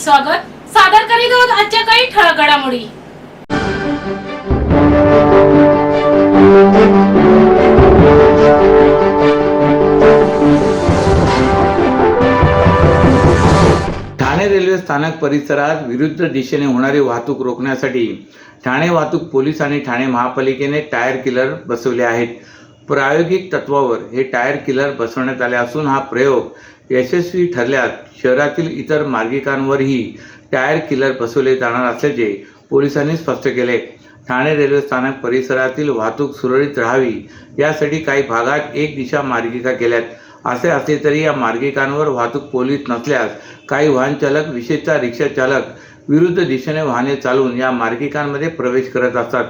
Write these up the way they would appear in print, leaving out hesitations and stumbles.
स्वागत. सादर करीत आहोत आजच्या काही ठळक घडामोडी. ठाणे रेल्वे स्थानक परिसरात विरुद्ध दिशेने होणारी वाहतूक रोखण्यासाठी ठाणे वाहतूक पोलीस आणि ठाणे महापालिकेने टायर किलर बसवले आहेत. प्रायोगिक तत्वावर हे टायर किलर बसवण्यात आले असून हा प्रयोग यशस्वी ठरल्यास शहरातील इतर मार्गिकांवरही टायर किलर बसवले जाणार असल्याचे पोलिसांनी स्पष्ट केले. ठाणे रेल्वे स्थानक परिसरातील वाहतूक सुरळीत राहावी यासाठी काही भागात एक दिशा मार्गिका केल्यात. असे असले तरी या मार्गिकांवर वाहतूक पोलीस नसल्यास काही वाहन चालक, विशेषतः रिक्षा चालक विरुद्ध दिशेने वाहने चालवून या मार्गिकांमध्ये प्रवेश करत असतात.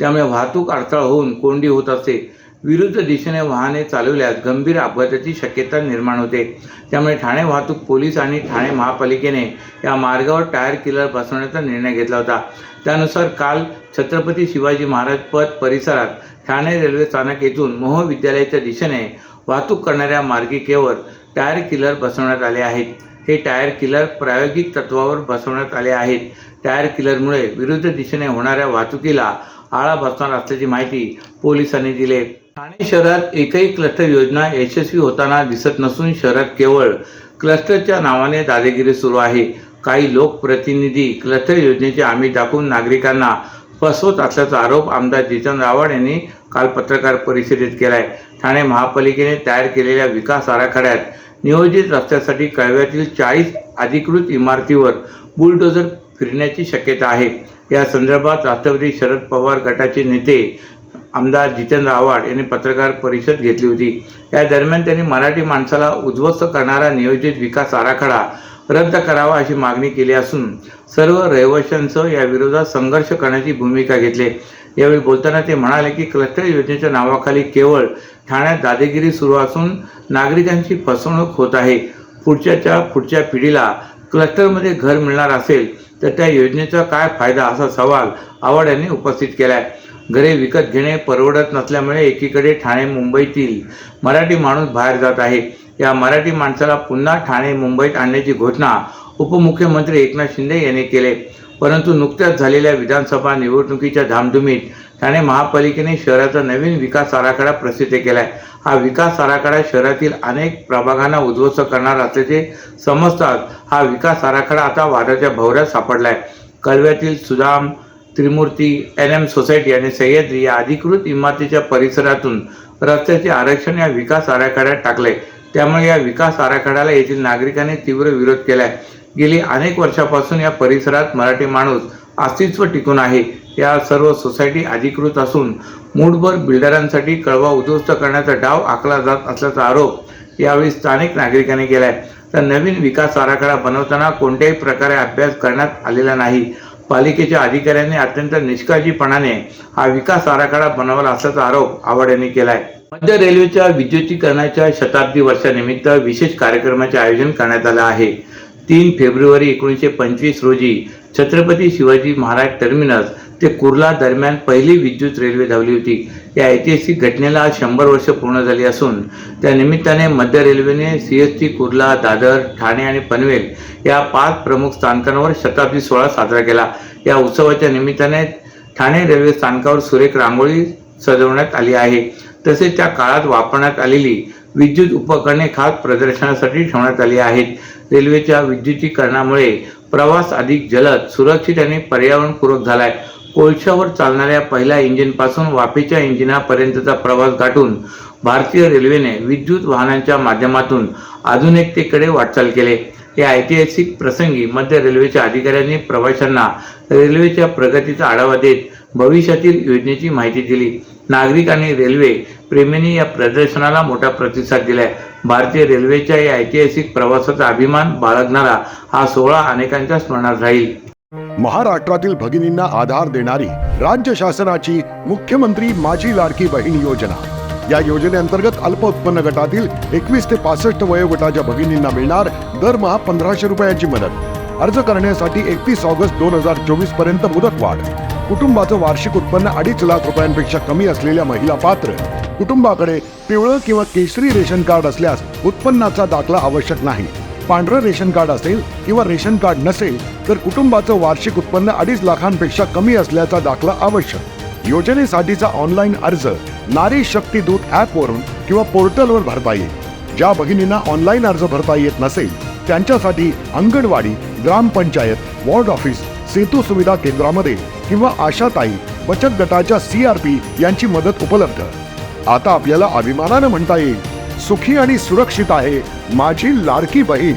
त्यामुळे वाहतूक अडथळा होऊन कोंडी होत असते. विरुद्ध दिशेने वाहने चालवल्यास गंभीर अपघाताची शक्यता निर्माण होते. त्यामुळे ठाणे वाहतूक पोलीस आणि ठाणे महापालिकेने या मार्गावर टायर किलर बसवण्याचा निर्णय घेतला होता. त्यानुसार काल छत्रपती शिवाजी महाराज पथ परिसरात ठाणे रेल्वे स्थानक येथून महाविद्यालयाच्या दिशेने वाहतूक करणाऱ्या मार्गिकेवर टायर किलर बसवण्यात आले आहेत. हे टायर किलर प्रायोगिक तत्वावर बसवण्यात आले आहेत. टायर किलरमुळे विरुद्ध दिशेने होणाऱ्या वाहतुकीला आळा बसणार असल्याची माहिती पोलिसांनी दिली. ठाणे शहरात एकही क्लस्टर योजना यशस्वी होताना दिसत नसून शहरात केवळ क्लस्टरच्या नावाने दादागिरी सुरू आहे. काही लोकप्रतिनिधी क्लस्टर योजनेची हमी दाखवून नागरिकांना फसवत असल्याचा आरोप आमदार जितेंद्र आव्हाड यांनी काल पत्रकार परिषदेत केलाय. ठाणे महापालिकेने तयार केलेल्या विकास आराखड्यात नियोजित रस्त्यासाठी कळव्यातील 40 अधिकृत इमारतीवर बुलडोझर फिरण्याची शक्यता आहे. या संदर्भात राष्ट्रवादी शरद पवार गटाचे नेते आमदार जितेंद्र आव्हाड यांनी पत्रकार परिषद घेतली होती. या दरम्यान त्यांनी मराठी माणसाला उद्ध्वस्त करणारा नियोजित विकास आराखडा रद्द करावा अशी मागणी केली असून सर्व रहिवाशांसह या विरोधात संघर्ष करण्याची भूमिका घेतली. यावेळी बोलताना ते म्हणाले की क्लस्टर योजनेच्या नावाखाली केवळ ठाण्यात दादागिरी सुरू असून नागरिकांची फसवणूक होत आहे. पुढच्या पिढीला क्लस्टरमध्ये घर मिळणार असेल तर त्या योजनेचा काय फायदा असा सवाल आव्हाड यांनी उपस्थित केलाय. घरे विकत घेणे परवडत नसल्यामुळे एकीकडे ठाणे मुंबईतील मराठी माणूस बाहेर जात आहे. या मराठी माणसाला पुन्हा ठाणे मुंबईत आणण्याची घोषणा उपमुख्यमंत्री एकनाथ शिंदे यांनी केली. परंतु नुकत्याच झालेल्या विधानसभा निवडणुकीच्या धामधुमीत ठाणे महापालिकेने शहराचा नवीन विकास आराखडा प्रसिद्ध केलाय. हा विकास आराखडा शहरातील अनेक प्रभागांना उद्ध्वस्त करणार असल्याचे समजतात हा विकास आराखडा आता वादाच्या भोवऱ्यात सापडलाय. कळव्यातील सुदाम, त्रिमूर्ती, NM सोसायटी आणि सह्याद्री या अधिकृत इमारतीच्या परिसरातून रस्त्याचे आरक्षण या विकास आराखड्यात टाकले. त्यामुळे या विकास आराखड्याला येथील नागरिकांनी तीव्र विरोध केलाय. गेली अनेक वर्षापासून या परिसरात मराठी माणूस अस्तित्व टिकून आहे. या सर्व सोसायटी अधिकृत असून मूठभर बिल्डरांसाठी कळवा उद्ध्वस्त करण्याचा डाव आखला जात असल्याचा आरोप यावेळी स्थानिक नागरिकांनी केलाय. तर नवीन विकास आराखडा बनवताना कोणत्याही प्रकारे अभ्यास करण्यात आलेला नाही. पालिकेच्या अधिकाऱ्यांनी अत्यंत निष्काळजीपणाने हा विकास आराखडा बनवला असल्याचा आरोप आव्हाड यांनी केलाय. मध्य रेल्वेच्या विद्युतीकरणाच्या शताब्दी वर्षानिमित्त विशेष कार्यक्रमाचे आयोजन करण्यात आले आहे. 3 फेब्रुवारी 1925 रोजी छत्रपती शिवाजी महाराज टर्मिनस ते कुर्ला दरम्यान पहिली विद्युत रेल्वे धावली होती. या ऐतिहासिक घटनेला 100 वर्ष पूर्ण झाली असून त्या निमित्ताने मध्य रेल्वेने CST कुर्ला, दादर, ठाणे आणि पनवेल या 5 प्रमुख स्थानकांवर शताब्दी सोहळा साजरा केला. या उत्सवाच्या निमित्ताने ठाणे रेल्वे स्थानकावर सुरेख रांगोळी सजवण्यात आली आहे. तसेच त्या काळात वापरण्यात आलेली विद्युत उपकरणे खास प्रदर्शनासाठी ठेवण्यात आली आहेत. रेल्वेच्या विद्युतीकरणामुळे प्रवास अधिक जलद, सुरक्षित आणि पर्यावरणपूरक झालाय. कोळशावर चालणाऱ्या पहिल्या इंजिनपासून वाफेच्या इंजिनापर्यंतचा प्रवास गाठून भारतीय रेल्वेने विद्युत वाहनांच्या माध्यमातून आधुनिकतेकडे वाटचाल केली. या ऐतिहासिक प्रसंगी मध्य रेल्वेच्या अधिकाऱ्यांनी प्रवाशांना रेल्वेच्या प्रगतीचा आढावा देत भविष्यातील योजनेची माहिती दिली. नागरिक आणि रेल्वे प्रेमींनी या प्रदर्शनाला मोठा प्रतिसाद दिलाय. भारतीय रेल्वेच्या या ऐतिहासिक प्रवासाचा अभिमान बाळगणारा हा सोहळा अनेकांच्या स्मरणात राहील. महाराष्ट्रातील भगिनींना आधार देणारी राज्य शासनाची मुख्यमंत्री माझी लाडकी बहीण योजना. या योजनेअंतर्गत अल्प उत्पन्न गटातील 21 ते 65 वयोगटाच्या भगिनींना मिळणार दरमहा 1500 रुपयांची मदत. अर्ज करण्यासाठी 31 ऑगस्ट 2024 पर्यंत मुदतवाढ. कुटुंबाचं वार्षिक उत्पन्न 2.5 लाख रुपयांपेक्षा कमी असलेल्या महिला पात्र. कुटुंबाकडे पिवळं किंवा केशरी रेशन कार्ड असल्यास उत्पन्नाचा दाखला आवश्यक नाही. पांढरं रेशन कार्ड असेल किंवा रेशन कार्ड नसेल तर कुटुंबाचं वार्षिक उत्पन्न 2.5 लाखांपेक्षा कमी असल्याचा दाखला आवश्यक. योजनेसाठीचा ऑनलाईन अर्ज नारी शक्ती दूत ऍप वरून किंवा पोर्टलवर भरता येईल. ज्या भगिनींना ऑनलाईन अर्ज भरता येत नसेल त्यांच्यासाठी अंगणवाडी, ग्रामपंचायत, वॉर्ड ऑफिस, सेतू सुविधा केंद्रामध्ये किंवा आशाताई बचत गटाच्या CRP यांची मदत उपलब्ध. आता आपल्याला अभिमानानं म्हणता येईल, सुखी आणि सुरक्षित आहे माझी लाडकी बहीण.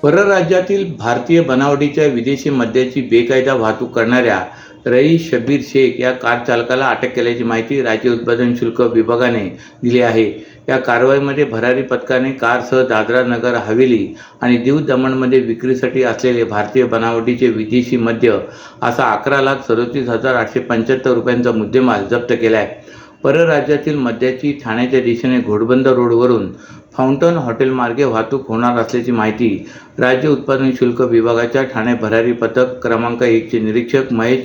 परराज्यातील भारतीय बनावटीच्या विदेशी मद्याची बेकायदा वाहतूक करणाऱ्या रईस शब्बीर शेख या कार चालकाला अटक केल्याची माहिती राज्य उत्पादन शुल्क विभागाने दिली आहे. या कारवाईमध्ये भरारी पथकाने कारसह दादरा नगर हवेली आणि दीव दमणमध्ये विक्रीसाठी असलेले भारतीय बनावटीचे विदेशी मद्य असा 11,37,875 रुपयांचा मुद्देमाल जप्त केला आहे. परराज्यातील मद्याची ठाण्याच्या दिशेने घोडबंदर रोडवरून फाउंटन हॉटेल मार्गे वाहतूक होणार असल्याची माहिती राज्य उत्पादन शुल्क विभागाच्या ठाणे भरारी पथक क्रमांक 1चे निरीक्षक महेश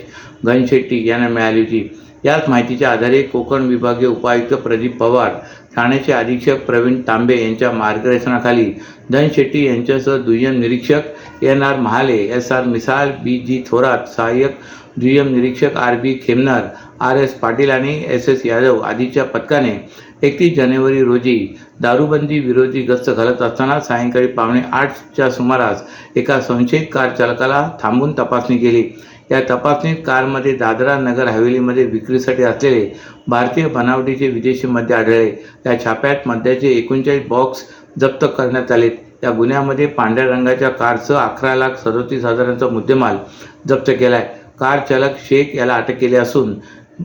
घनशेट्टी यांना मिळाली होती. याच माहितीच्या आधारे कोकण विभागीय उपायुक्त प्रदीप पवार, ठाण्याचे अधीक्षक प्रवीण तांबे यांच्या मार्गदर्शनाखाली धनशेट्टी यांच्यासह दुय्यम निरीक्षक NR Mahale, SR Misal, BG Thorat, सहाय्यक दुय्यम निरीक्षक RB खेमनर, RS पाटील आणि SS यादव आदीच्या पथकाने 31 जानेवारी रोजी दारूबंदी विरोधी गस्त घालत असताना सायंकाळी 7:45च्या सुमारास एका संशयित कार चालकाला थांबून तपासणी केली. या तपासणीत कारमध्ये दादरा नगर हवेलीमध्ये विक्रीसाठी असलेले भारतीय बनावटीचे विदेशी मद्य आढळले. या छाप्यात मद्याचे 39 बॉक्स जप्त करण्यात आले. या गुन्ह्यामध्ये पांढऱ्या रंगाच्या कारसह 11,37,000चा मुद्देमाल जप्त केला आहे. कार चालक शेख याला अटक केली असून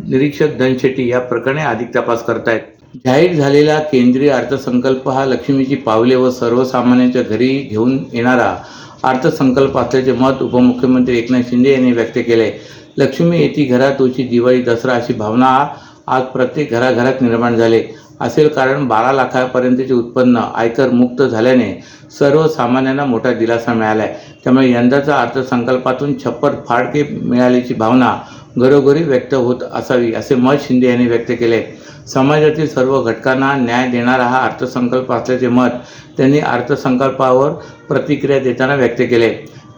निरीक्षक धनशेट्टी या प्रकरणी अधिक तपास करतायत. जाहीर झालेला केंद्रीय अर्थसंकल्प हा लक्ष्मीची पावले व सर्वसामान्यांच्या घरी घेऊन येणारा अर्थसंकल्प असल्याचे मत उपमुख्यमंत्री एकनाथ शिंदे यांनी व्यक्त केले. लक्ष्मी येती घरात तुझी दिवाळी दसरा अशी भावना आज प्रत्येक घराघरात निर्माण झाले असेल. कारण 12 लाखापर्यंतचे उत्पन्न आयकर मुक्त झाल्याने सर्वसामान्यांना मोठा दिलासा मिळाला आहे. त्यामुळे यंदाचा अर्थसंकल्पातून छप्पर फाडके मिळाल्याची भावना घरोघरी व्यक्त होत असावी असे मत शिंदे यांनी व्यक्त केले. समाजातील सर्व घटकांना न्याय देणारा हा अर्थसंकल्प असल्याचे मत त्यांनी अर्थसंकल्पावर प्रतिक्रिया देताना व्यक्त केले.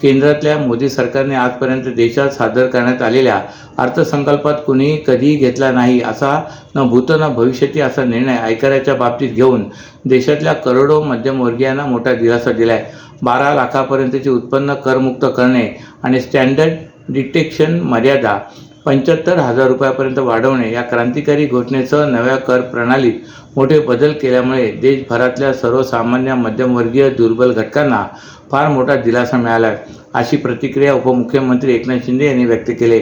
केंद्रातल्या मोदी सरकारने आजपर्यंत देशात सादर करण्यात आलेल्या अर्थसंकल्पात कुणीही कधीही घेतला नाही असा न भूत न भविष्यती असा निर्णय आयकराच्या बाबतीत घेऊन देशातल्या करोडो मध्यमवर्गीयांना मोठा दिलासा दिला आहे. 12 लाखापर्यंतचे उत्पन्न करमुक्त करणे आणि स्टँडर्ड डिटेक्शन मर्यादा 75,000 रुपयापर्यंत वाढवणे या क्रांतिकारी घोषणेसह नव्या कर प्रणालीत मोठे बदल केल्यामुळे देशभरातल्या सर्वसामान्य मध्यमवर्गीय दुर्बल घटकांना फार मोठा दिलासा मिळाला अशी प्रतिक्रिया उपमुख्यमंत्री एकनाथ शिंदे यांनी व्यक्त केली.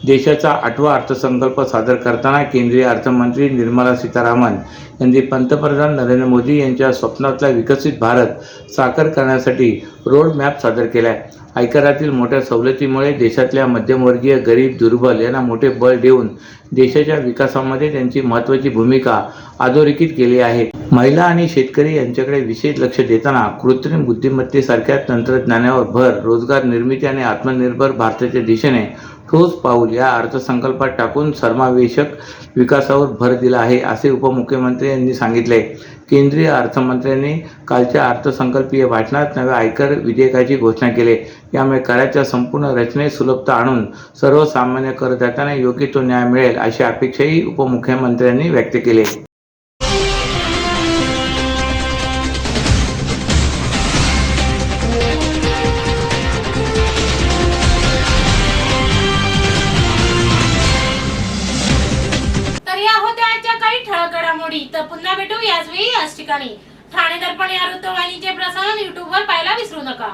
देशाचा 8वा अर्थसंकल्प सादर करताना केंद्रीय अर्थमंत्री निर्मला सीतारामन यांनी पंतप्रधान नरेंद्र मोदी यांच्या स्वप्नातला विकसित भारत साकार करण्यासाठी रोड मॅप सादर केला आहे. आयकरातील मोठ्या सवलतीमुळे देशातल्या मध्यमवर्गीय गरीब दुर्बल यांना मोठे बळ देऊन देशाच्या विकासामध्ये त्यांची महत्त्वाची भूमिका अधोरेखित केली आहे. महिला आणि शेतकरी यांच्याकडे विशेष लक्ष देताना कृत्रिम बुद्धिमत्तेसारख्या तंत्रज्ञानावर भर, रोजगार निर्मिती आणि आत्मनिर्भर भारताच्या दिशेने ठोस पाऊल या अर्थसंकल्पात टाकून समावेशक विकासावर भर दिला आहे असे उपमुख्यमंत्री यांनी सांगितले. केंद्रीय अर्थमंत्र्यांनी कालच्या अर्थसंकल्पीय भाषणात नव्या आयकर विधेयकाची घोषणा केली. यामुळे कराच्या संपूर्ण रचनेत सुलभता आणून सर्वसामान्य करदात्यांना योग्य तो न्याय मिळेल अशी अपेक्षाही उपमुख्यमंत्र्यांनी व्यक्त केली. तर पुन्हा भेटू याच वेळी याच ठिकाणी. ठाणे दर्पण या वृत्तवाहिनीचे प्रसारण YouTube वर पाहायला विसरू नका.